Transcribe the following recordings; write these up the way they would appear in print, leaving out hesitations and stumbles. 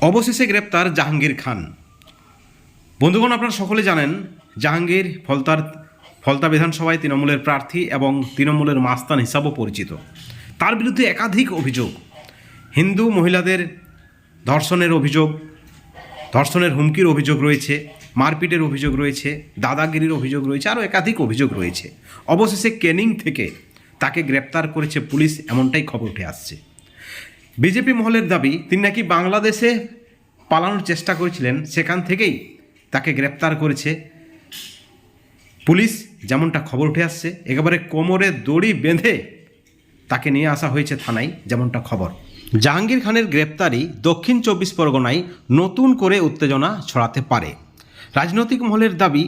অবশেষে গ্রেপ্তার জাহাঙ্গীর খান। বন্ধুগণ, আপনারা সকলে জানেন জাহাঙ্গীর ফলতা বিধানসভায় তৃণমূলের প্রার্থী এবং তৃণমূলের মাস্তান হিসাবেও পরিচিত। তার বিরুদ্ধে একাধিক অভিযোগ, হিন্দু মহিলাদের ধর্ষণের অভিযোগ, ধর্ষণের হুমকির অভিযোগ রয়েছে, মারপিটের অভিযোগ রয়েছে, দাদাগিরির অভিযোগ রয়েছে, আরও একাধিক অভিযোগ রয়েছে। অবশেষে ক্যানিং থেকে তাকে গ্রেপ্তার করেছে পুলিশ, এমনটাই খবর উঠে আসছে। বিজেপি মহলের দাবি তিনি নাকি বাংলাদেশে পালানোর চেষ্টা করেছিলেন, সেখান থেকেই তাকে গ্রেপ্তার করেছে পুলিশ, যেমনটা খবর উঠে আসছে। একেবারে কোমরে দড়ি বেঁধে তাকে নিয়ে আসা হয়েছে থানায়, যেমনটা খবর। জাহাঙ্গীর খানের গ্রেপ্তারি দক্ষিণ 24 পরগনায় নতুন করে উত্তেজনা ছড়াতে পারে। রাজনৈতিক মহলের দাবি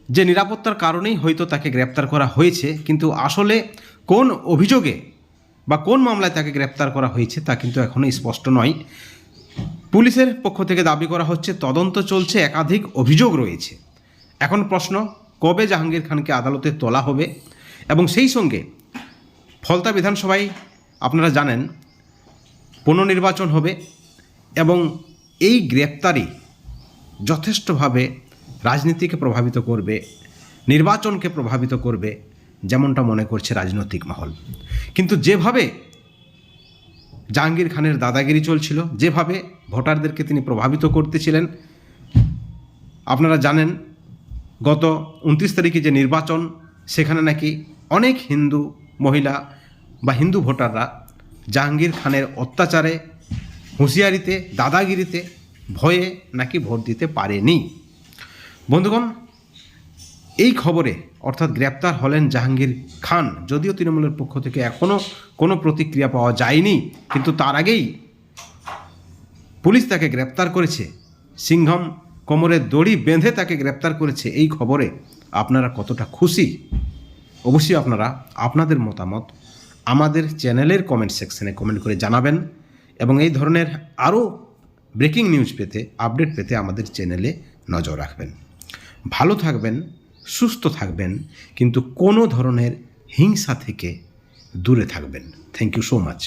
যে নিরাপত্তার কারণেই হয়তো তাকে গ্রেপ্তার করা হয়েছে, কিন্তু আসলে কোন অভিযোগে বা কোন মামলায় তাকে গ্রেপ্তার করা হয়েছে তা কিন্তু এখনও স্পষ্ট নয়। পুলিশের পক্ষ থেকে দাবি করা হচ্ছে তদন্ত চলছে, একাধিক অভিযোগ রয়েছে। এখন প্রশ্ন, কবে জাহাঙ্গীর খানকে আদালতে তোলা হবে? এবং সেই সঙ্গে ফলতা বিধানসভায় আপনারা জানেন পুনর্নির্বাচন হবে এবং এই গ্রেপ্তারি যথেষ্টভাবে রাজনীতিকে প্রভাবিত করবে, নির্বাচনকে প্রভাবিত করবে, যেমনটা মনে করছে রাজনৈতিক মহল। কিন্তু যেভাবে জাহাঙ্গীর খানের দাদাগিরি চলছিল, যেভাবে ভোটারদেরকে তিনি প্রভাবিত করতেছিলেন, আপনারা জানেন গত 29 তারিখে যে নির্বাচন, সেখানে নাকি অনেক হিন্দু মহিলা বা হিন্দু ভোটাররা জাহাঙ্গীর খানের অত্যাচারে, হুঁশিয়ারিতে, দাদাগিরিতে ভয়ে নাকি ভোট দিতে পারেনি। বন্ধুগণ, এই খবরে অর্থাৎ গ্রেপ্তার হলেন জাহাঙ্গীর খান, যদিও তৃণমূলের পক্ষ থেকে এখনও কোনো প্রতিক্রিয়া পাওয়া যায়নি, কিন্তু তার আগেই পুলিশ তাকে গ্রেপ্তার করেছে, সিংহম কোমরে দড়ি বেঁধে তাকে গ্রেপ্তার করেছে। এই খবরে আপনারা কতটা খুশি? অবশ্যই আপনারা আপনাদের মতামত আমাদের চ্যানেলের কমেন্ট সেকশনে কমেন্ট করে জানাবেন এবং এই ধরনের আরও ব্রেকিং নিউজ পেতে, আপডেট পেতে আমাদের চ্যানেলে নজর রাখবেন। ভালো থাকবেন, সুস্থ থাকবেন, কিন্তু কোনো ধরনের হিংসা থেকে দূরে থাকবেন। Thank you so much.